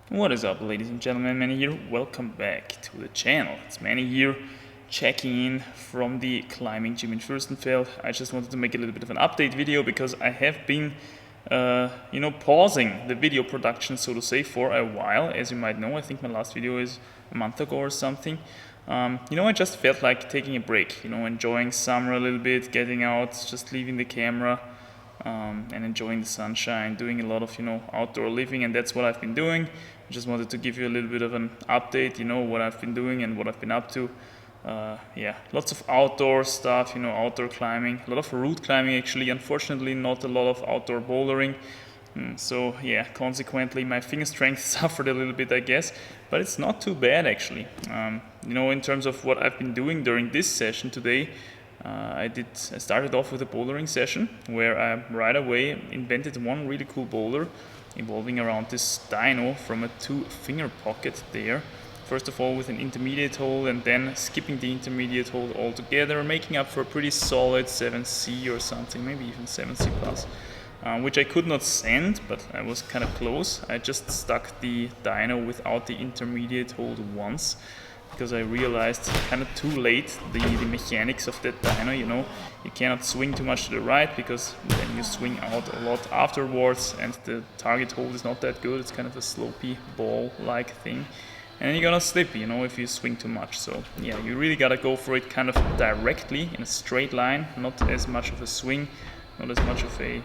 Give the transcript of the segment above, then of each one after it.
What is up, ladies and gentlemen? Manny here. Welcome back to the channel. It's Manny here, checking in from the climbing gym in Fürstenfeld. I just wanted to make a little bit of an update video because I have been, pausing the video production, so to say, for a while. As you might know, I think my last video is a month ago or something. I just felt like taking a break. Enjoying summer a little bit, getting out, just leaving the camera. And enjoying the sunshine, doing a lot of outdoor living, and that's what I've been doing. I just wanted to give you a little bit of an update, what I've been doing and what I've been up to. Lots of outdoor stuff, outdoor climbing, a lot of route climbing actually. Unfortunately, not a lot of outdoor bouldering. Consequently, my finger strength suffered a little bit, I guess, but it's not too bad actually. In terms of what I've been doing during this session today. I started off with a bouldering session where I right away invented one really cool boulder involving around this dyno from a 2-finger pocket there. First of all with an intermediate hold and then skipping the intermediate hold altogether, making up for a pretty solid 7C or something, maybe even 7C plus, which I could not send, but I was kind of close. I just stuck the dyno without the intermediate hold once, because I realized kind of too late the mechanics of that dyno. You cannot swing too much to the right because then you swing out a lot afterwards and the target hold is not that good. It's kind of a slopey ball-like thing, and then you're gonna slip, if you swing too much. So yeah, you really gotta go for it kind of directly in a straight line, not as much of a swing, not as much of a,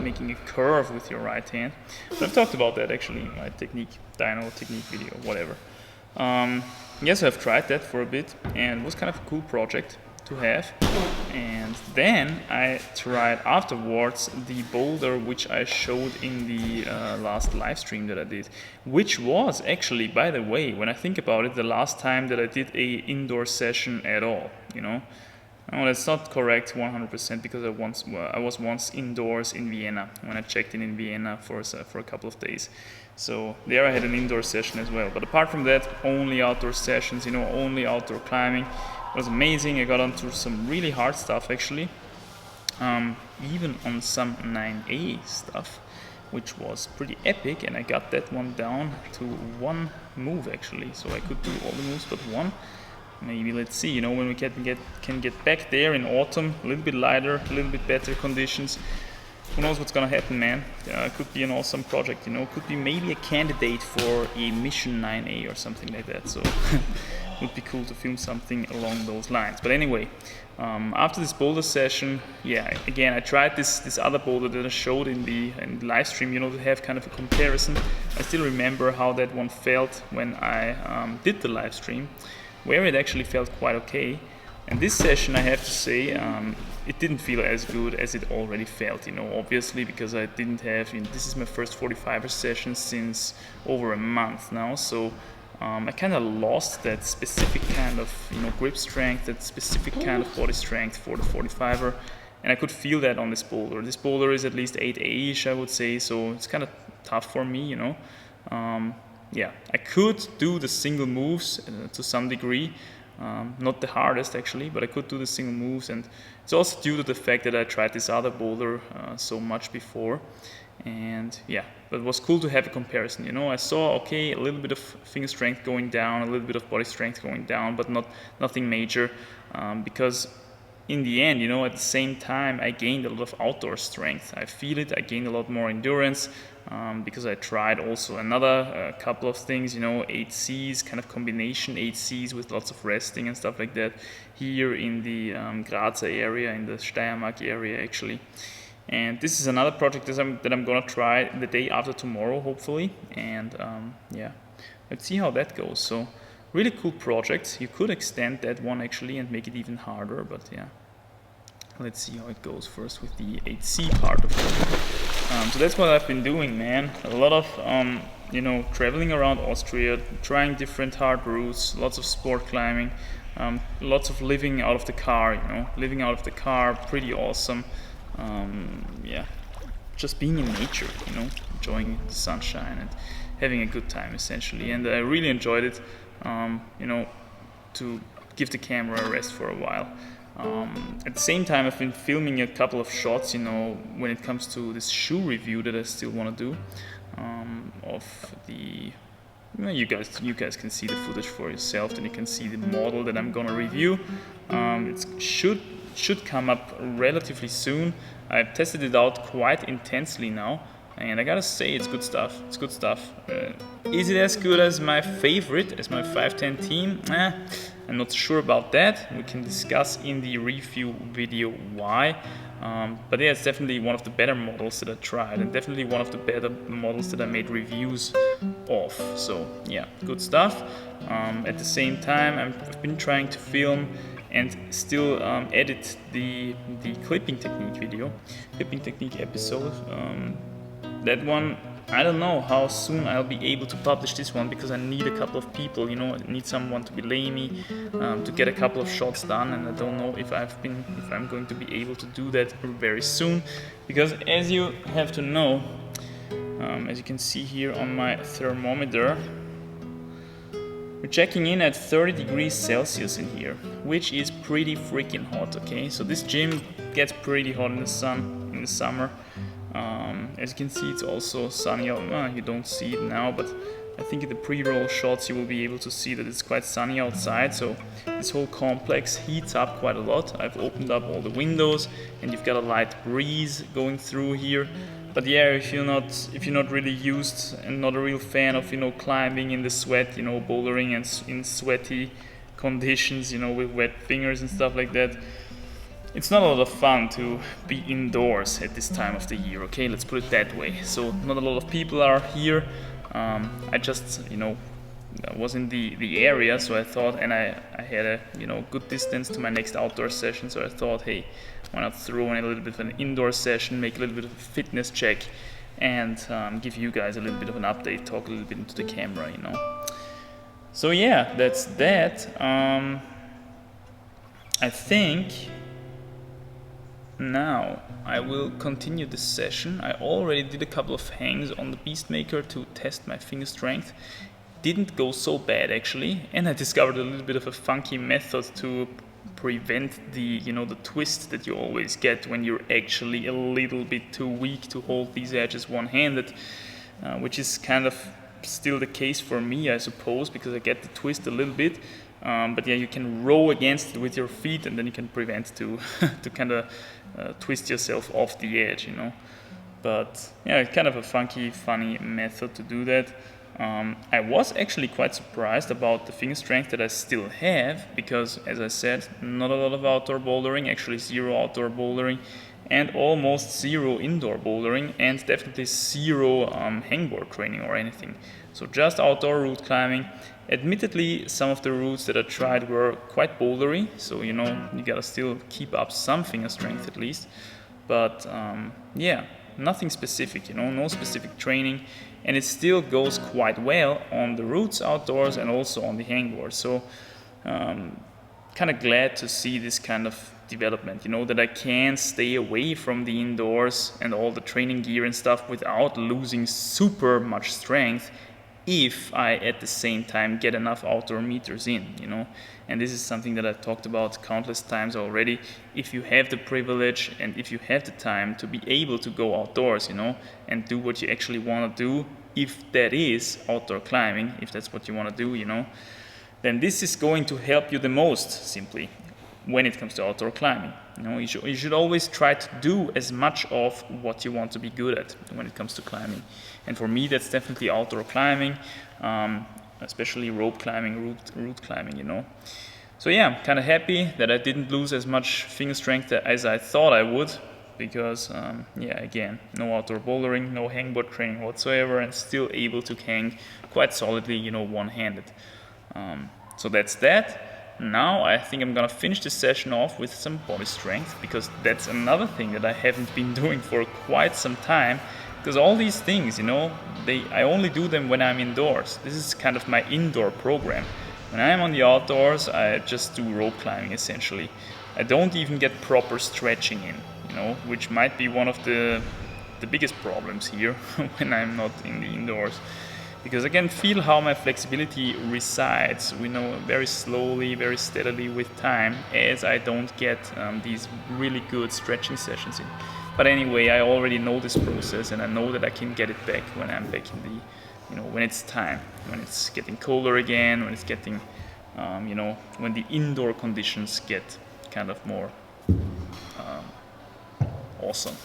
making a curve with your right hand. But I've talked about that actually in my dyno technique video, whatever. Yes, I've tried that for a bit and it was kind of a cool project to have. And then I tried afterwards the boulder which I showed in the last live stream that I did, which was actually, by the way, when I think about it, the last time that I did a indoor session at all. Well, that's not correct 100% because I was once indoors in Vienna when I checked in Vienna for a couple of days. So there I had an indoor session as well. But apart from that, only outdoor sessions, only outdoor climbing. It was amazing. I got onto some really hard stuff actually, even on some 9A stuff, which was pretty epic. And I got that one down to one move actually. So I could do all the moves but one. Maybe, let's see, when we can get back there in autumn, a little bit lighter, a little bit better conditions. Who knows what's gonna happen, man? Could be an awesome project, could be maybe a candidate for a Mission 9A or something like that. So would be cool to film something along those lines. But anyway, after this boulder session, again, I tried this other boulder that I showed in the live stream, to have kind of a comparison. I still remember how that one felt when I did the live stream, where it actually felt quite okay. And this session, I have to say, it didn't feel as good as it already felt, obviously, because I didn't have, this is my first 45er session since over a month now, so I kind of lost that specific kind of, grip strength, that specific kind of body strength for the 45er, and I could feel that on this boulder. This boulder is at least 8A-ish, I would say, so it's kind of tough for me, I could do the single moves to some degree, not the hardest actually, but I could do the single moves, and it's also due to the fact that I tried this other boulder so much before, and but it was cool to have a comparison. I saw, okay, a little bit of finger strength going down, a little bit of body strength going down, but nothing major, because in the end, at the same time, I gained a lot of outdoor strength. I feel it. I gained a lot more endurance because I tried also another couple of things, 8Cs, kind of combination 8Cs with lots of resting and stuff like that here in the Grazer area, in the Steiermark area actually. And this is another project that I'm gonna try the day after tomorrow, hopefully. And let's see how that goes. So really cool project. You could extend that one actually and make it even harder, but let's see how it goes first with the 8C part of it. So that's what I've been doing, man. A lot of traveling around Austria, trying different hard routes, lots of sport climbing, lots of living out of the car, living out of the car, pretty awesome. Just being in nature, enjoying the sunshine and having a good time essentially. And I really enjoyed it, to give the camera a rest for a while. At the same time, I've been filming a couple of shots, when it comes to this shoe review that I still want to do, of the you guys can see the footage for yourself. Then you can see the model that I'm gonna review. It should come up relatively soon. I've tested it out quite intensely now, and I gotta say it's good stuff. It's good stuff. Is it as good as my favorite, as my 510 team? I'm not sure about that. We can discuss in the review video why. But yeah, it's definitely one of the better models that I tried, and definitely one of the better models that I made reviews of. So yeah, good stuff. At the same time, I've been trying to film and still edit the clipping technique video, clipping technique episode. That one, I don't know how soon I'll be able to publish this one, because I need a couple of people, I need someone to belay me, to get a couple of shots done, and I don't know if I'm going to be able to do that very soon, because as you have to know, as you can see here on my thermometer, we're checking in at 30 degrees Celsius in here, which is pretty freaking hot, okay? So this gym gets pretty hot in the sun, in the summer. As you can see, it's also sunny out. You don't see it now, but I think in the pre-roll shots you will be able to see that it's quite sunny outside. So this whole complex heats up quite a lot. I've opened up all the windows, and you've got a light breeze going through here. But yeah, if you're not really used and not a real fan of climbing in the sweat, bouldering and in sweaty conditions, with wet fingers and stuff like that, it's not a lot of fun to be indoors at this time of the year, okay? Let's put it that way. So not a lot of people are here. I just, was in the area, so I thought, and I had a, good distance to my next outdoor session, so I thought, hey, why not throw in a little bit of an indoor session, make a little bit of a fitness check, and give you guys a little bit of an update, talk a little bit into the camera, So yeah, that's that. I think now I will continue this session. I already did a couple of hangs on the Beastmaker to test my finger strength. Didn't go so bad actually, and I discovered a little bit of a funky method to prevent the twist that you always get when you're actually a little bit too weak to hold these edges one-handed, which is kind of still the case for me, I suppose, because I get the twist a little bit. But yeah, you can row against it with your feet, and then you can prevent to kind of twist yourself off the edge, But yeah, kind of a funky, funny method to do that. I was actually quite surprised about the finger strength that I still have, because as I said, not a lot of outdoor bouldering, actually zero outdoor bouldering, and almost zero indoor bouldering, and definitely zero hangboard training or anything. So just outdoor route climbing. Admittedly, some of the routes that I tried were quite bouldery, so you gotta still keep up some finger strength at least. But yeah, nothing specific, no specific training, and it still goes quite well on the routes outdoors and also on the hangboard. So kind of glad to see this kind of development, that I can stay away from the indoors and all the training gear and stuff without losing super much strength, if I at the same time get enough outdoor meters in, And this is something that I've talked about countless times already. If you have the privilege and if you have the time to be able to go outdoors, and do what you actually want to do, if that is outdoor climbing, if that's what you want to do, then this is going to help you the most, simply, when it comes to outdoor climbing. You should always try to do as much of what you want to be good at when it comes to climbing. And for me, that's definitely outdoor climbing, especially rope climbing, route climbing, So yeah, I'm kind of happy that I didn't lose as much finger strength as I thought I would, because, yeah, again, no outdoor bouldering, no hangboard training whatsoever, and still able to hang quite solidly, one-handed. So that's that. Now I think I'm gonna finish this session off with some body strength, because that's another thing that I haven't been doing for quite some time, because all these things, I only do them when I'm indoors. This is kind of my indoor program. When I'm on the outdoors, I just do rope climbing essentially. I don't even get proper stretching in, which might be one of the biggest problems here when I'm not in the indoors. Because I can feel how my flexibility resides, very slowly, very steadily with time, as I don't get these really good stretching sessions in. But anyway, I already know this process, and I know that I can get it back when I'm back in when it's time, when it's getting colder again, when it's getting, when the indoor conditions get kind of more awesome,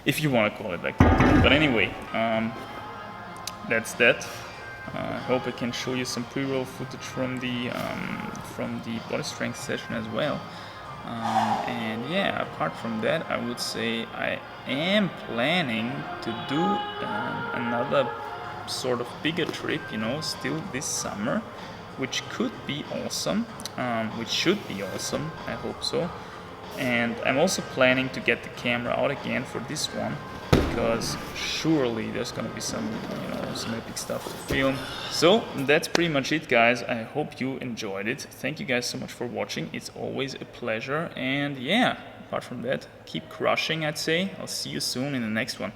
if you want to call it like that. But anyway, that's that. I hope I can show you some pre-roll footage from the body strength session as well. And yeah, apart from that, I would say I am planning to do another sort of bigger trip, still this summer, which could be awesome, which should be awesome, I hope so. And I'm also planning to get the camera out again for this one, because surely there's gonna be some epic stuff to film. So that's pretty much it, guys. I hope you enjoyed it. Thank you guys so much for watching. It's always a pleasure. And yeah, apart from that, keep crushing, I'd say. I'll see you soon in the next one.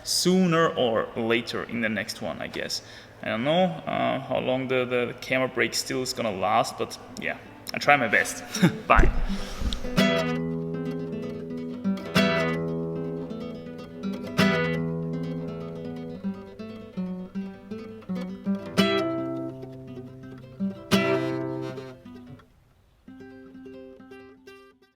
Sooner or later in the next one, I guess. I don't know how long the camera break still is gonna last, but yeah, I try my best. Bye.